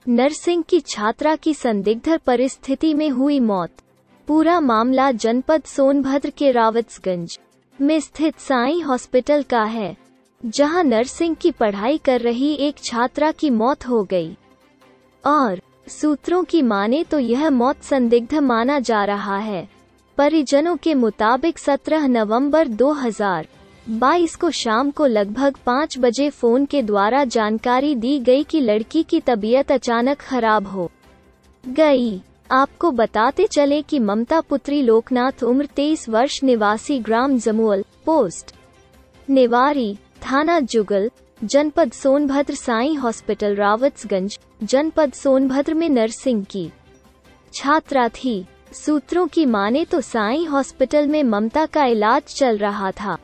Nursing की छात्रा की संदिग्ध परिस्थिति में हुई मौत। पूरा मामला जनपद सोनभद्र के रावतगंज में स्थित साईं हॉस्पिटल का है, जहां नर्सिंग की पढ़ाई कर रही एक छात्रा की मौत हो गई और सूत्रों की माने तो यह मौत संदिग्ध माना जा रहा है। परिजनों के मुताबिक 17 नवंबर 2022 को शाम को लगभग 5 बजे फोन के द्वारा जानकारी दी गई कि लड़की की तबीयत अचानक खराब हो गई। आपको बताते चले कि ममता पुत्री लोकनाथ उम्र 23 वर्ष निवासी ग्राम जमुअल पोस्ट नेवारी थाना जुगल जनपद सोनभद्र साईं हॉस्पिटल रावतगंज जनपद सोनभद्र में नर्सिंग की छात्रा थी। सूत्रों की माने तो साईं हॉस्पिटल में ममता का इलाज चल रहा था।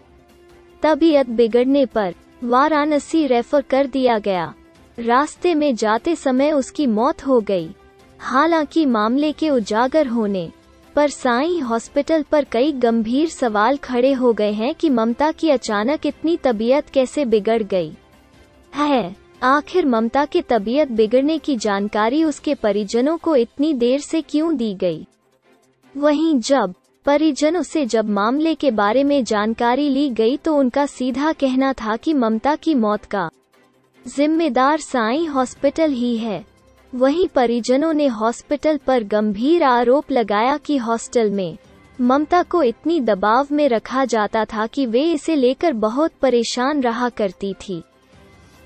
तबीयत बिगड़ने पर वाराणसी रेफर कर दिया गया। रास्ते में जाते समय उसकी मौत हो गई। हालांकि मामले के उजागर होने पर साईं हॉस्पिटल पर कई गंभीर सवाल खड़े हो गए हैं कि ममता की अचानक इतनी तबीयत कैसे बिगड़ गई है। आखिर ममता के तबीयत बिगड़ने की जानकारी उसके परिजनों को इतनी देर से क्यों दी गई। वहीं जब परिजनों से जब मामले के बारे में जानकारी ली गई तो उनका सीधा कहना था कि ममता की मौत का जिम्मेदार साईं हॉस्पिटल ही है। वहीं परिजनों ने हॉस्पिटल पर गंभीर आरोप लगाया कि हॉस्टल में ममता को इतनी दबाव में रखा जाता था कि वे इसे लेकर बहुत परेशान रहा करती थी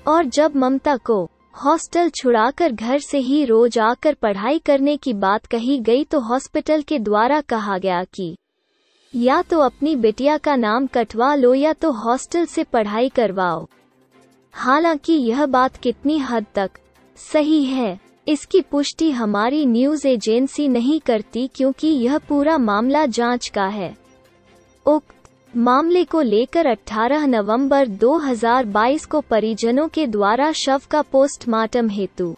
और जब ममता को हॉस्टल छुड़ाकर घर से ही रोज आकर पढ़ाई करने की बात कही गई तो हॉस्पिटल के द्वारा कहा गया कि या तो अपनी बिटिया का नाम कटवा लो या तो हॉस्टल से पढ़ाई करवाओ। हालांकि यह बात कितनी हद तक सही है, इसकी पुष्टि हमारी न्यूज एजेंसी नहीं करती क्योंकि यह पूरा मामला जांच का है। उक्त मामले को लेकर 18 नवंबर 2022 को परिजनों के द्वारा शव का पोस्टमार्टम हेतु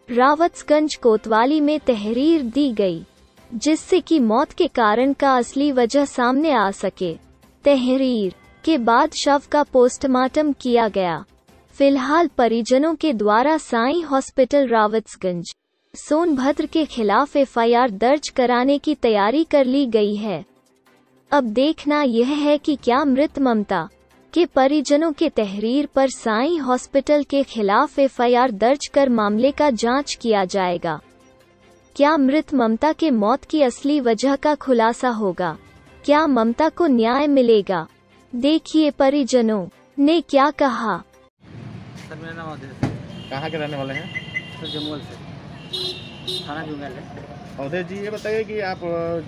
रावतगंज कोतवाली में तहरीर दी गई, जिससे कि मौत के कारण का असली वजह सामने आ सके। तहरीर के बाद शव का पोस्टमार्टम किया गया। फिलहाल परिजनों के द्वारा साईं हॉस्पिटल रावतगंज सोनभद्र के खिलाफ एफआईआर दर्ज कराने की तैयारी कर ली गई है। अब देखना यह है कि क्या मृत ममता के परिजनों के तहरीर पर साईं हॉस्पिटल के खिलाफ एफआईआर दर्ज कर मामले का जांच किया जाएगा। क्या मृत ममता के मौत की असली वजह का खुलासा होगा? क्या ममता को न्याय मिलेगा? देखिए परिजनों ने क्या कहा। सर मेरा नाम अवधेश है। कहाँ के रहने वाले हैं? सर जमुअल से, थाना जुगल है। अवधेश जी, ये बताइए कि आप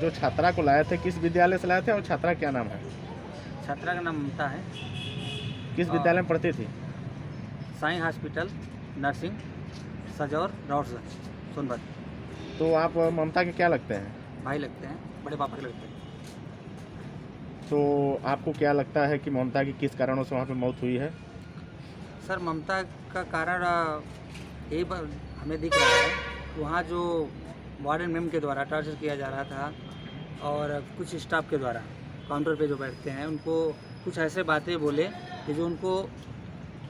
जो छात्रा को लाए थे किस विद्यालय से लाए थे और छात्रा क्या नाम है? छात्रा का नाम ममता है। किस विद्यालय में पढ़ती थी? Sai hospital nursing Sajaur Rawatganj Sonbhadra. तो आप ममता के क्या लगते हैं? भाई लगते हैं, बड़े पापा के लगते हैं। तो आपको क्या लगता है कि ममता की किस कारणों से वहाँ पे मौत हुई है? सर ममता का कारण यही हमें दिख रहा है, वहाँ जो वार्डन मैम के द्वारा टॉर्चर किया जा रहा था और कुछ स्टाफ के द्वारा काउंटर पे जो बैठते हैं उनको कुछ ऐसे बातें बोले कि जो उनको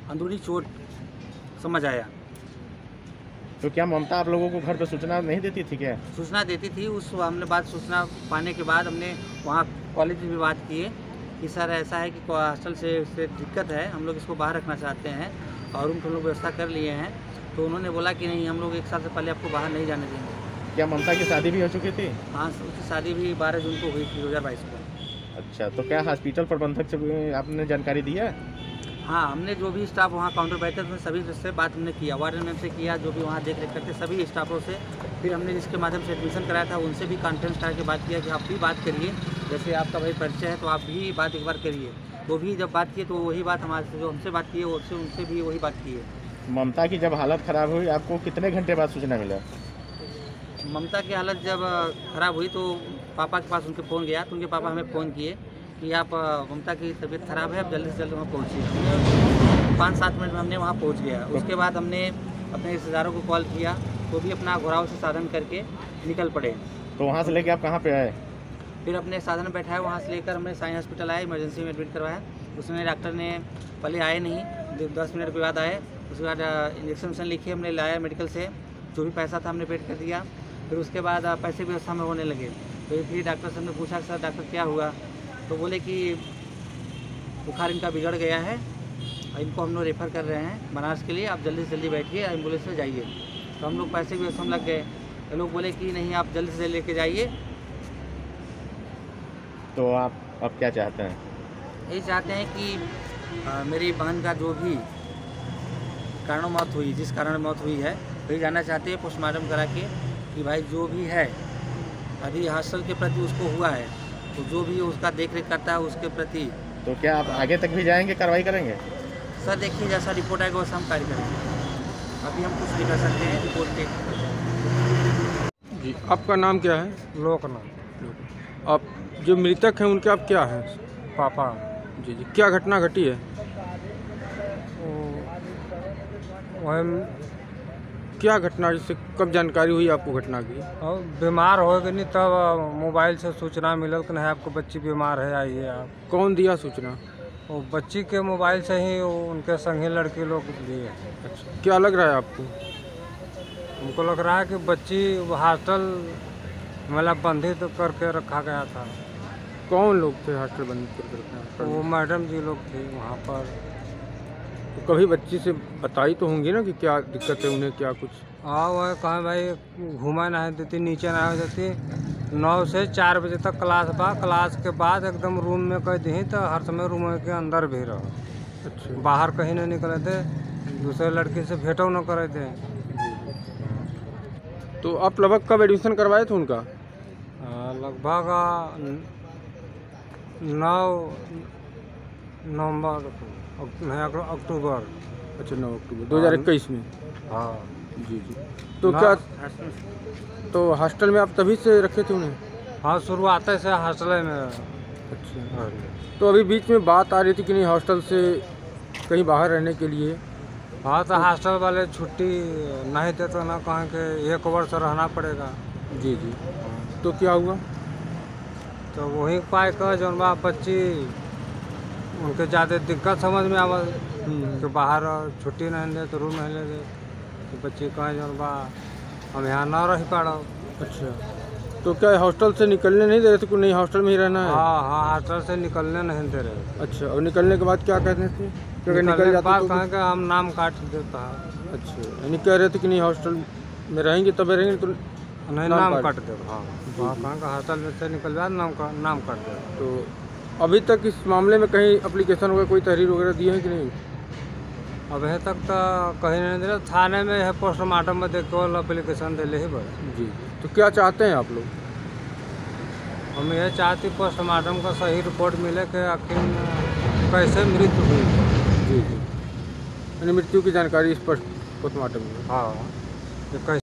अंदरूनी चोट समझ आया। तो क्या ममता आप लोगों को घर पे सूचना नहीं देती थी क्या? सूचना देती थी। उस हमने बात सूचना पाने के बाद हमने वहाँ कॉलेज में भी बात की कि सर ऐसा है कि हॉस्टल से दिक्कत है, हम लोग इसको बाहर रखना चाहते हैं और उनको हम लोग व्यवस्था कर लिए हैं। तो उन्होंने बोला कि नहीं, हम लोग 1 साल से पहले आपको बाहर नहीं जाने देंगे। क्या ममता की शादी भी हो चुकी थी? हाँ, उसकी शादी भी 12 जून को हुई थी 2022 को। अच्छा, तो क्या हॉस्पिटल प्रबंधक से आपने जानकारी दी है? हाँ, हमने जो भी स्टाफ वहाँ काउंटर बैठे थे सभी से बात हमने किया, वार्डन मैम से किया, जो भी वहाँ देख रेख करते सभी स्टाफों से। फिर हमने जिसके माध्यम से एडमिशन कराया था उनसे भी कॉन्फ्रेंस करा के बात किया कि आप भी बात करिए, जैसे आपका भाई परिचय है तो आप भी बात एक बार करिए। वो भी जब बात किए तो वही बात हमारे से जो हमसे बात की है उनसे भी वही बात की है। ममता की जब हालत ख़राब हुई आपको कितने घंटे बाद सूचना मिला? ममता की हालत जब ख़राब हुई तो पापा के पास उनके फ़ोन गया तो उनके पापा हमें फ़ोन किए कि आप ममता की तबीयत ख़राब है, आप जल्दी से जल्दी वहाँ पहुँचिए। 5-7 मिनट में हमने वहाँ पहुँच गया। उसके बाद हमने अपने रिश्तेदारों को कॉल किया तो भी अपना घोड़ाओं से साधन करके निकल पड़े। तो वहाँ से लेके आप कहाँ पे आए? फिर अपने साधन बैठाए, वहाँ से लेकर हमने साईं हॉस्पिटल आए, इमरजेंसी में एडमिट करवाया। उसमें डॉक्टर ने पहले आए नहीं, 10 मिनट के बाद आए। उसके बाद इंजेक्शन लिखे हमने लाया मेडिकल से, जो भी पैसा था हमने पेड कर दिया। फिर उसके बाद पैसे भी व्यवस्था में होने लगे। तो फिर डॉक्टर से हमने पूछा सर डॉक्टर क्या हुआ, तो बोले कि बुखार इनका बिगड़ गया है, इनको हम लोग रेफ़र कर रहे हैं बनारस के लिए, आप जल्दी से जल्दी बैठिए एम्बुलेंस से जाइए। तो हम लोग पैसे भी व्यवस्था में लग गए। तो लोग बोले कि नहीं आप जल्दी से लेके जाइए। तो आप अब क्या चाहते हैं? यही चाहते हैं कि मेरी बहन का जो भी कारण मौत हुई, जिस कारण मौत हुई है, वही जानना चाहते हैं पोस्टमार्टम करा के कि भाई जो भी है अभी हॉस्टल के प्रति उसको हुआ है, तो जो भी उसका देख रेख करता है उसके प्रति। तो क्या आप आगे तक भी जाएंगे, कार्रवाई करेंगे? सर देखिए जैसा रिपोर्ट आएगा वैसा हम कार्य करेंगे। अभी हम कुछ नहीं कर सकते हैं रिपोर्ट के। जी, आपका नाम क्या है? लोकनाथ। आप जो मृतक हैं उनके आप क्या हैं? पापा। जी जी, क्या घटना घटी है? वह क्या घटना, जिससे कब जानकारी हुई आपको घटना की? बीमार हो गए नहीं तब मोबाइल से सूचना मिलल कि नहीं आपको बच्ची बीमार है, आइए आप। कौन दिया सूचना? वो बच्ची के मोबाइल से ही उनके संगी लड़के लोग दिए। अच्छा, क्या लग रहा है आपको? उनको लग रहा है कि बच्ची हॉस्टल मतलब बंधित करके रखा गया था। कौन लोग थे हॉस्टल बंद करके रखना? वो मैडम जी लोग थे वहाँ पर। तो कभी बच्ची से बताई तो होंगी ना कि क्या दिक्कत है उन्हें, क्या कुछ? हाँ वह कहें भाई घुमा नहीं देती, नीचे नहीं देती। 9 से 4 बजे तक क्लास बा, क्लास के बाद एकदम रूम में कह दी तो हर समय रूम के अंदर भी रहो। अच्छा, बाहर कहीं नहीं निकले थे, दूसरे लड़के से भेंटो न करे थे। तो आप लगभग कब एडमिशन करवाए थे उनका? लगभग 9 नवंबर अक्टूबर। अच्छा, 9 अक्टूबर 2021 में। हाँ जी जी। तो क्या, तो हॉस्टल में आप तभी से रखे थे उन्हें? हाँ शुरुआत से हॉस्टल में। अच्छा, तो अभी बीच में बात आ रही थी कि नहीं हॉस्टल से कहीं बाहर रहने के लिए? हाँ तो हॉस्टल वाले छुट्टी नहीं देते तो ना कहें कि 1 वर्ष रहना पड़ेगा। जी जी। तो क्या हुआ? तो वही पाए कर जौन बा बच्ची उनके ज़्यादा दिक्कत समझ में आवा कि बाहर छुट्टी नहीं दे तो रूम नहीं ले दे, तो बच्ची कहें जौन बा हम यहाँ ना रह पाड़ो। अच्छा, तो क्या हॉस्टल से निकलने नहीं दे रहे थे कि नहीं हॉस्टल में ही रहना है? हाँ हाँ हॉस्टल से निकलने नहीं दे रहे। अच्छा, और निकलने के बाद क्या कहते थे? क्योंकि निकलने निकल के जाते बाद तो कहें कि हम नाम काट देता है। अच्छा, यानी कह रहे थे कि नहीं हॉस्टल में रहेंगे तब रहेंगे तो नहीं नाम काट दे। हाँ वहाँ कहें कि हॉस्टल में से निकल जाए नाम काट दे। तो अभी तक इस मामले में कहीं एप्लीकेशन वगैरह कोई तहरीर वगैरह दी है कि नहीं? अभी तक तो कहीं नहीं दे, थाने में है पोस्टमार्टम में देख के एप्लीकेशन दे ही बड़े। जी, तो क्या चाहते हैं आप लोग? हम ये चाहते पोस्टमार्टम का सही रिपोर्ट मिले कि आखिर कैसे मृत्यु हुई। जी जी, यानी मृत्यु की जानकारी स्पष्ट पोस्टमार्टम में। हाँ ये कैसे